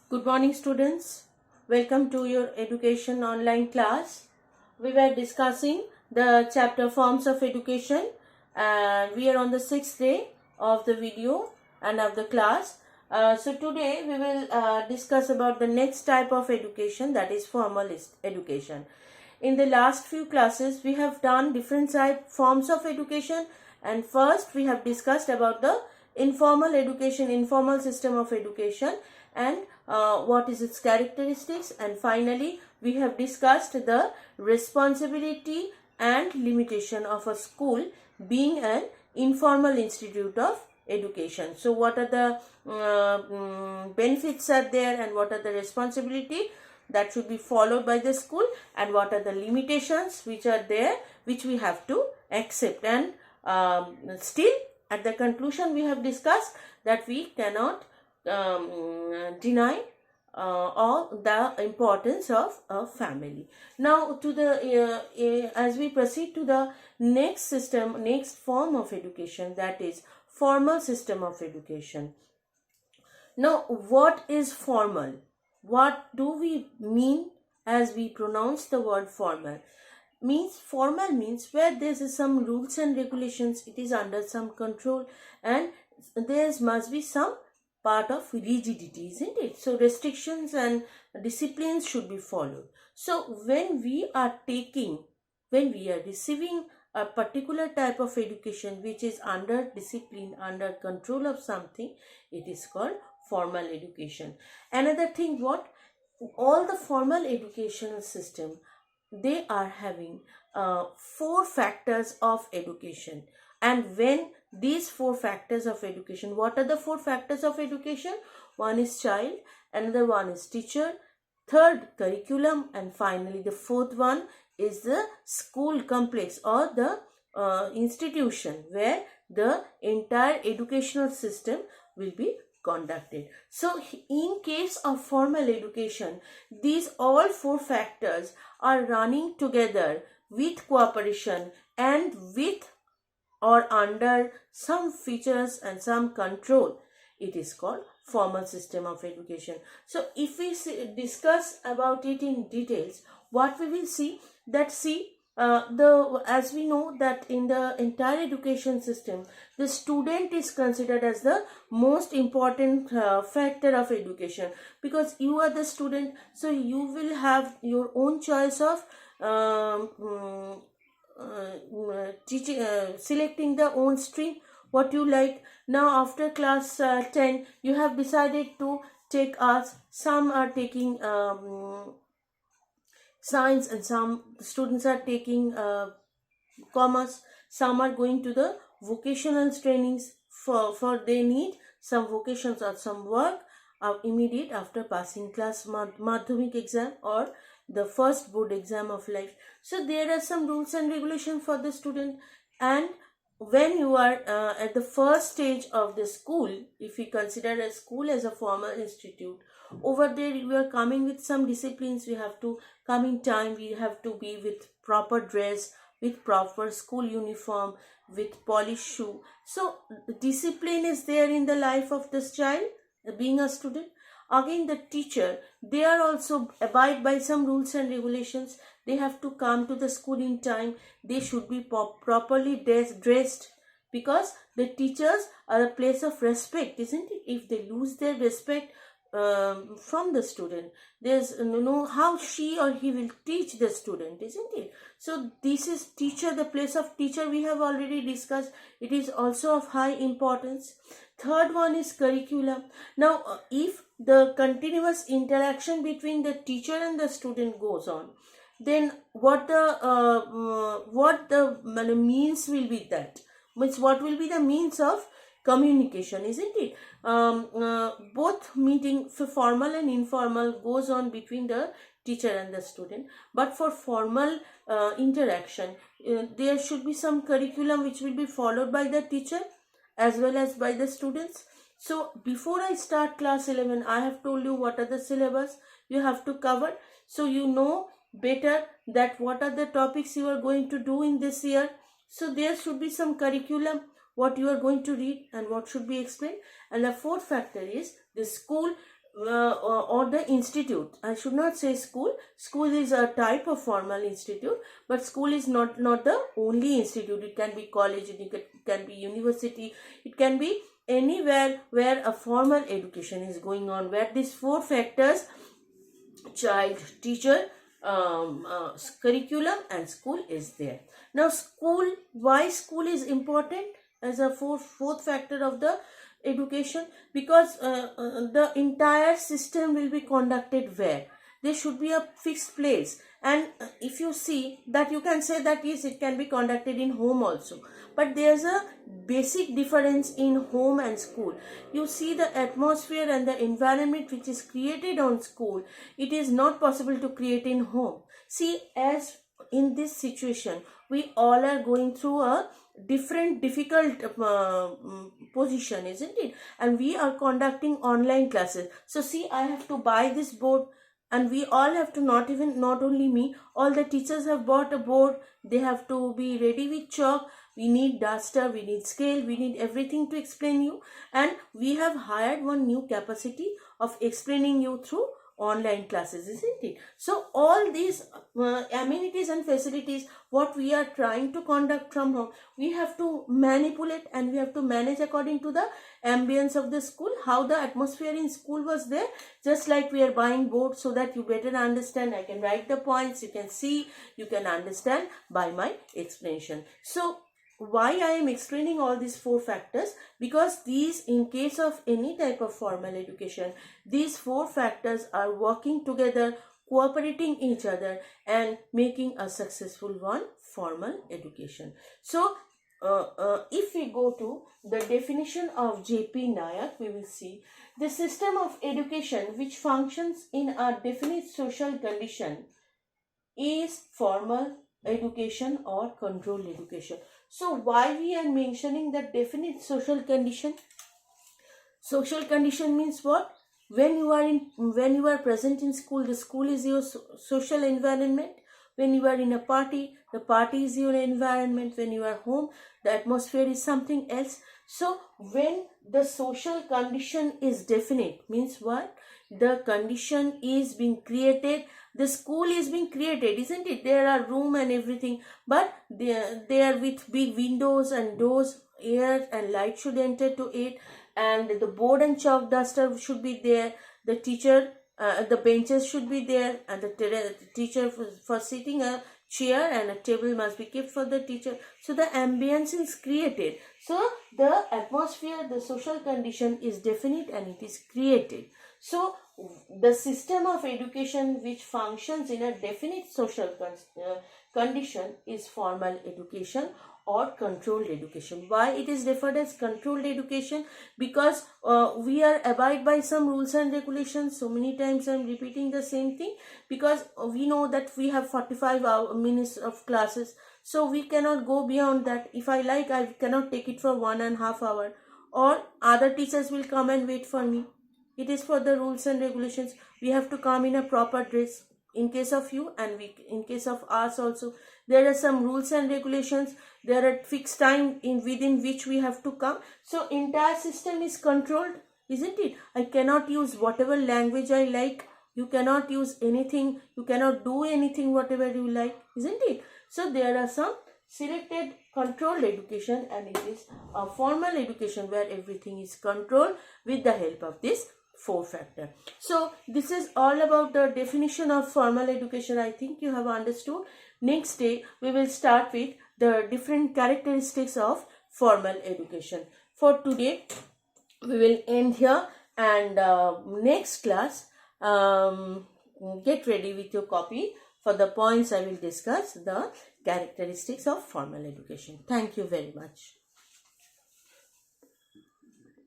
Good morning, students. Welcome to your education online class. We were discussing the chapter forms of education, and we are on the sixth day of the video and of the class. So today we will discuss about the next type of education, that is formalist education. In the last few classes we have done different type forms of education, and first we have discussed about the informal education, informal system of education, and what is its characteristics, and finally we have discussed the responsibility and limitation of a school being an informal institute of education. So what are the benefits are there, and what are the responsibility that should be followed by the school, and what are the limitations which are there, which we have to accept. And still at the conclusion we have discussed that we cannot deny all the importance of a family. Now to the as we proceed to the next form of education, that is formal system of education. Now what is formal? What do we mean as we pronounce the word formal? Formal means where there is some rules and regulations, it is under some control, and there must be some part of rigidity, isn't it? So restrictions and disciplines should be followed. So when we are receiving a particular type of education which is under discipline, under control of something, it is called formal education. Another thing, what all the formal educational system, they are having four factors of education. And when these four factors of education, what are the four factors of education? One is child, another one is teacher, third curriculum, and finally the fourth one is the school complex or the institution where the entire educational system will be conducted. So in case of formal education, these all four factors are running together with cooperation and with or under some features and some control. It is called formal system of education. So if we discuss about it in details, what we will see that as we know that in the entire education system, the student is considered as the most important factor of education, because you are the student, so you will have your own choice of selecting the own stream what you like. Now after class 10 you have decided to take arts, some are taking science, and some students are taking commerce, some are going to the vocational trainings for they need some vocations or some work immediate after passing class madhyamik exam or the first board exam of life. So there are some rules and regulations for the student. And when you are at the first stage of the school, if we consider a school as a formal institute, over there we are coming with some disciplines. We have to come in time, we have to be with proper dress, with proper school uniform, with polished shoe. So discipline is there in the life of this child being a student. Again the teacher, they are also abide by some rules and regulations. They have to come to the school in time, they should be properly dressed, because the teachers are a place of respect, isn't it? If they lose their respect from the student, there's no how she or he will teach the student, isn't it? So this is teacher, the place of teacher we have already discussed, it is also of high importance. Third one is curriculum. Now if the continuous interaction between the teacher and the student goes on, then what the means will be, that means what will be the means of communication, isn't it? Both meeting for formal and informal goes on between the teacher and the student, but for formal interaction there should be some curriculum which will be followed by the teacher as well as by the students. So before I start class 11, I have told you what are the syllabus you have to cover, so you know better that what are the topics you are going to do in this year. So there should be some curriculum, what you are going to read and what should be explained. And the fourth factor is the school or the institute. I should not say school. School is a type of formal institute, but school is not the only institute. It can be college, it can be university, it can be anywhere where a formal education is going on, where these four factors, child, teacher, curriculum and school is there. Now school, why school is important as a fourth factor of the education? Because the entire system will be conducted where there should be a fixed place. And if you see that, you can say that yes, it can be conducted in home also, but there's a basic difference in home and school. You see the atmosphere and the environment which is created on school, it is not possible to create in home. See, as in this situation, we all are going through a different difficult position, isn't it? And we are conducting online classes. So see, I have to buy this board, and we all have to, not only me, all the teachers have bought a board. They have to be ready with chalk, we need duster, we need scale, we need everything to explain you, and we have hired one new capacity of explaining you through online classes, isn't it? So all these amenities and facilities, what we are trying to conduct from home, we have to manipulate and we have to manage according to the ambience of the school, how the atmosphere in school was there. Just like we are buying boards so that you better understand, I can write the points, you can see, you can understand by my explanation. So why I am explaining all these four factors? Because these, in case of any type of formal education, these four factors are working together, cooperating each other and making a successful one, formal education. So if we go to the definition of J.P. Nayak, we will see the system of education which functions in a definite social condition is formal education or controlled education. So why we are mentioning that definite social condition? Social condition means what? When you are present in school, the school is your social environment. When you are in a party, the party is your environment. When you are home, the atmosphere is something else. So when the social condition is definite, means what? The condition is being created, the school is being created, isn't it? There are room and everything, but they are with big windows and doors, air and light should enter to it, and the board and chalk duster should be there, the teacher, the benches should be there, and the teacher for sitting, a chair and a table must be kept for the teacher. So the ambience is created. So the atmosphere, the social condition is definite and it is created. So the system of education which functions in a definite social condition is formal education or controlled education. Why it is referred as controlled education? Because we are abide by some rules and regulations. So many times I am repeating the same thing, because we know that we have 45 minutes of classes, so we cannot go beyond that. If I like, I cannot take it for 1.5 hours, or other teachers will come and wait for me. It is for the rules and regulations. We have to come in a proper dress. In case of you and in case of us also, there are some rules and regulations. There are fixed time within which we have to come. So entire system is controlled, isn't it? I cannot use whatever language I like. You cannot use anything. You cannot do anything whatever you like, isn't it? So there are some selected controlled education, and it is a formal education where everything is controlled with the help of this four factor. So this is all about the definition of formal education. I think you have understood. Next day we will start with the different characteristics of formal education. For today we will end here, and next class get ready with your copy. For the points I will discuss the characteristics of formal education. Thank you very much.